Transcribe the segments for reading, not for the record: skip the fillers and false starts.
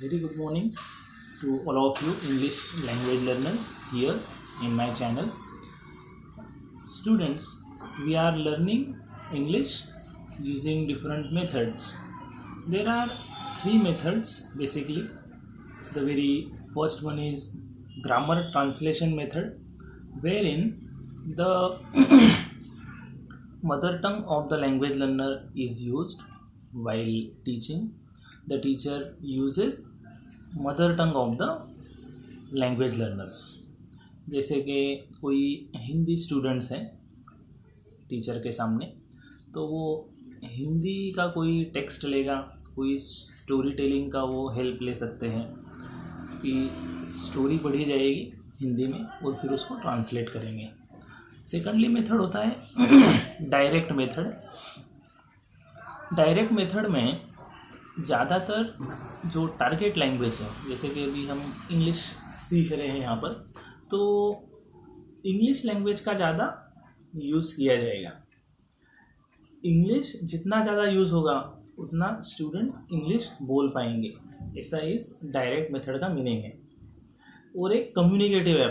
Very good morning to all of you English language learners here in my channel. Students, we are learning English using different methods. There are three methods basically. The very first one is grammar translation method, wherein the mother tongue of the language learner is used while teaching. The teacher uses mother tongue of the language learners. जैसे कि कोई Hindi students हैं teacher के सामने, तो वो हिंदी का कोई टेक्स्ट लेगा, कोई स्टोरी टेलिंग का वो हेल्प ले सकते हैं कि स्टोरी पढ़ी जाएगी हिंदी में और फिर उसको ट्रांसलेट करेंगे. सेकंडली मेथड होता है डायरेक्ट मेथड. डायरेक्ट मेथड में ज़्यादातर जो टारगेट लैंग्वेज है, जैसे कि अभी हम इंग्लिश सीख रहे हैं यहाँ पर, तो इंग्लिश लैंग्वेज का ज़्यादा यूज़ किया जाएगा. इंग्लिश जितना ज़्यादा यूज़ होगा उतना स्टूडेंट्स इंग्लिश बोल पाएंगे. ऐसा इस डायरेक्ट मेथड का मीनिंग है. और एक कम्युनिकेटिव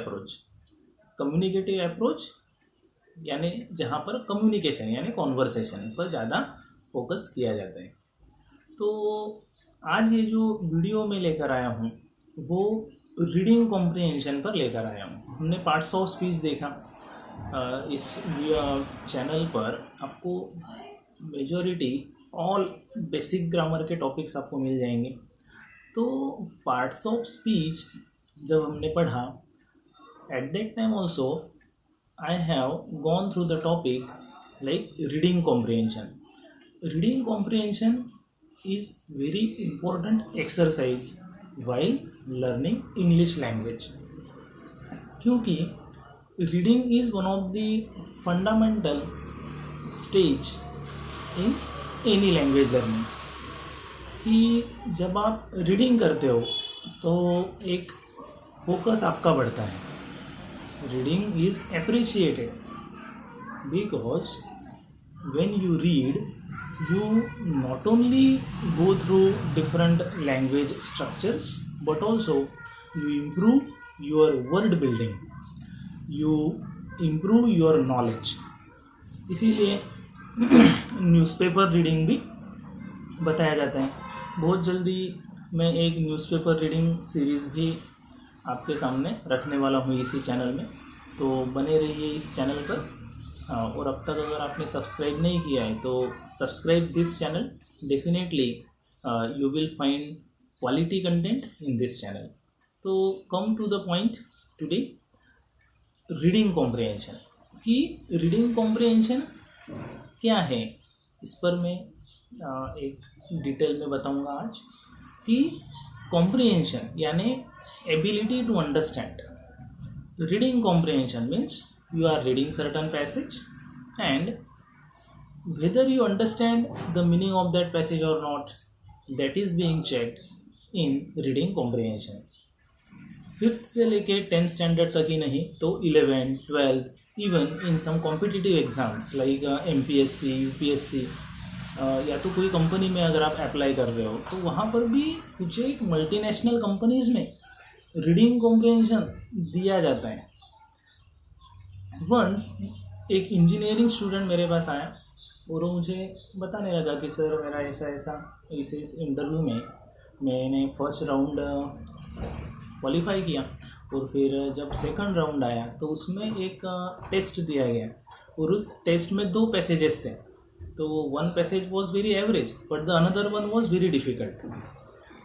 अप्रोच यानी जहाँ पर कम्युनिकेशन यानी कॉन्वर्सेशन पर ज़्यादा फोकस किया जाता है. तो आज ये जो वीडियो में लेकर आया हूँ वो रीडिंग कॉम्प्रिहेंशन पर लेकर आया हूँ. हमने पार्ट्स ऑफ स्पीच देखा. इस चैनल पर आपको मेजॉरिटी ऑल बेसिक ग्रामर के टॉपिक्स आपको मिल जाएंगे. तो पार्ट्स ऑफ स्पीच जब हमने पढ़ा, at that time also I have gone through the topic like reading comprehension. Reading comprehension is very important exercise while learning English language, क्योंकि reading is one of the fundamental stage in any language learning. कि जब आप reading करते हो तो एक focus आपका बढ़ता है. Reading is appreciated because when you read you not only go through different language structures but also you improve your word building, you improve your knowledge. इसीलिए न्यूज़पेपर रीडिंग भी बताया जाता है. बहुत जल्दी मैं एक न्यूज़पेपर रीडिंग सीरीज़ भी आपके सामने रखने वाला हूँ इसी चैनल में, तो बने रहिए इस चैनल पर. और अब तक अगर आपने सब्सक्राइब नहीं किया है तो subscribe this channel. Definitely you will find quality content in this channel. तो come to the point today, reading comprehension. कि रीडिंग कॉम्प्रिहेंशन क्या है इस पर मैं एक डिटेल में बताऊंगा आज. कि कॉम्प्रिहेंशन यानी ability to understand. Reading comprehension means you are reading certain passage and whether you understand the meaning of that passage or not, that is being checked in reading comprehension. 5th से लेके 10th standard तक ही नहीं तो 11th, 12th, even in some competitive exams like MPSC, UPSC या तो कोई company में अगर आप अप्लाई कर रहे हो तो वहाँ पर भी कुछ एक मल्टीनेशनल कंपनीज में रीडिंग कॉम्प्रिहेंशन दिया जाता है. वंस एक इंजीनियरिंग स्टूडेंट मेरे पास आया और वो मुझे बताने लगा कि सर मेरा ऐसा इस इंटरव्यू में मैंने फर्स्ट राउंड क्वालिफाई किया और फिर जब सेकंड राउंड आया तो उसमें एक टेस्ट दिया गया और उस टेस्ट में 2 पैसेजेस थे. तो one passage was very average but the another one was very difficult.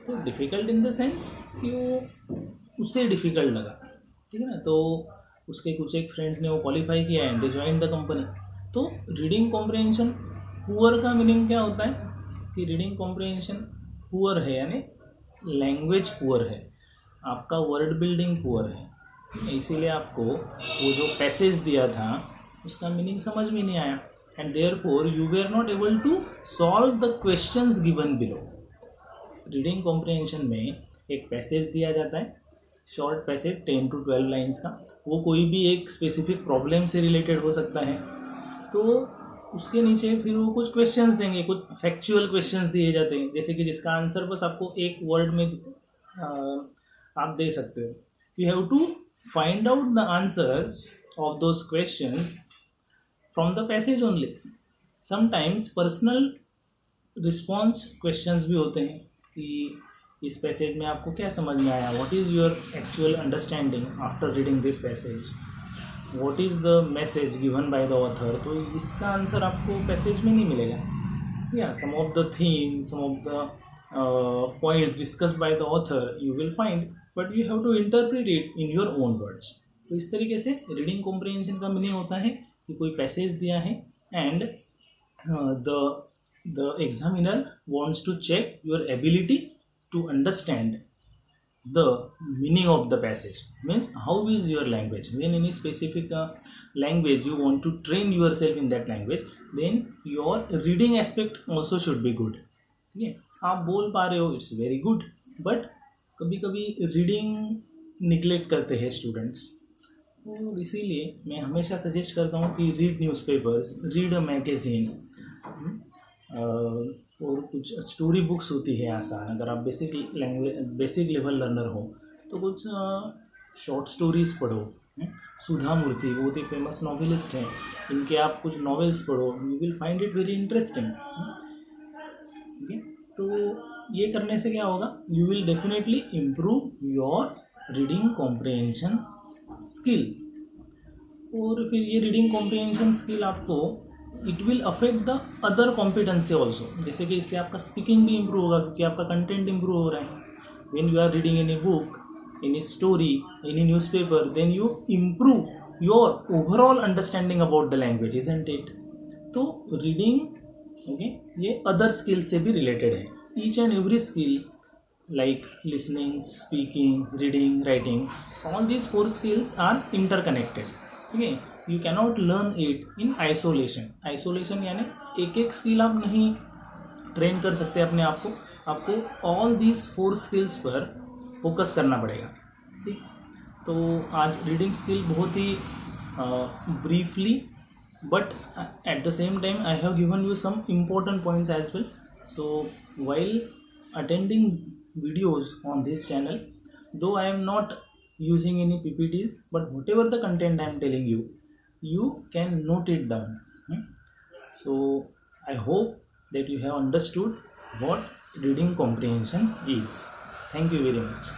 तो डिफ़िकल्ट इन द सेंस कि वो उसे डिफ़िकल्ट लगा, ठीक है ना. तो उसके कुछ एक फ्रेंड्स ने वो क्वालिफाई किया and they join the company. तो रीडिंग कॉम्प्रिहेंशन पुअर का मीनिंग क्या होता है कि रीडिंग कॉम्प्रिहेंशन पुअर है यानी लैंग्वेज पुअर है, आपका वर्ड बिल्डिंग पुअर है. इसीलिए आपको वो जो पैसेज दिया था उसका मीनिंग समझ में नहीं आया and therefore you were not able to solve the questions given below. Reading comprehension में एक पैसेज दिया जाता है, शॉर्ट पैसेज 10 to 12 लाइन्स का. वो कोई भी एक स्पेसिफिक प्रॉब्लम से रिलेटेड हो सकता है. तो उसके नीचे फिर वो कुछ क्वेश्चंस देंगे, कुछ फैक्चुअल क्वेश्चंस दिए जाते हैं, जैसे कि जिसका आंसर बस आपको एक वर्ड में आप दे सकते हो. You have to find out the answers of those questions from the passage only. Sometimes personal response questions भी होते हैं कि इस पैसेज में आपको क्या समझ में आया, what is your actual understanding after reading this passage, what is the message given by the author. तो इसका आंसर आपको पैसेज में नहीं मिलेगा. या some of the theme, some of the points discussed by the author you will find, but you have to interpret it in your own words. तो इस तरीके से रीडिंग कॉम्प्रिहेंशन का मीनिंग होता है कि कोई पैसेज दिया है and the examiner wants to check your ability to understand the meaning of the passage. Means how is your language, when any specific language you want to train yourself in that language, then your reading aspect also should be good. ठीक है, आप बोल पा रहे हो, it's very good, but कभी कभी reading neglect करते हैं स्टूडेंट्स. और इसीलिए मैं हमेशा सजेस्ट करता हूँ कि read newspapers, read a magazine, और कुछ स्टोरी बुक्स होती है आसान. अगर आप बेसिक लेवल लर्नर हो तो कुछ शॉर्ट स्टोरीज़ पढ़ो. सुधा मूर्ति बहुत ही फेमस नॉवेलिस्ट हैं, इनके आप कुछ नॉवेल्स पढ़ो, you will find it very interesting. ठीक है, तो ये करने से क्या होगा, you will definitely improve your reading comprehension skill. और फिर ये रीडिंग कॉम्प्रिहेंशन स्किल आपको it will affect the other competency also. जैसे कि इससे आपका स्पीकिंग भी इम्प्रूव होगा क्योंकि आपका कंटेंट इम्प्रूव हो रहा है. When you are reading any book, any story, any newspaper, then you improve your overall understanding about the language, isn't it. तो रीडिंग ओके ये अदर स्किल से भी रिलेटेड है. Each and every skill like listening, speaking, reading, writing, all these 4 skills are interconnected. ठीक है, you cannot learn it in isolation. Isolation यानी एक एक स्किल आप नहीं ट्रेन कर सकते अपने आप को, आपको all these 4 skills पर फोकस करना पड़ेगा. ठीक, तो आज रीडिंग स्किल बहुत ही briefly but at the same time I have given you some important points as well. So while attending videos on this channel, though I am not using any PPTs, but whatever the content I am telling you, you can note it down. So I hope that you have understood what reading comprehension is. Thank you very much.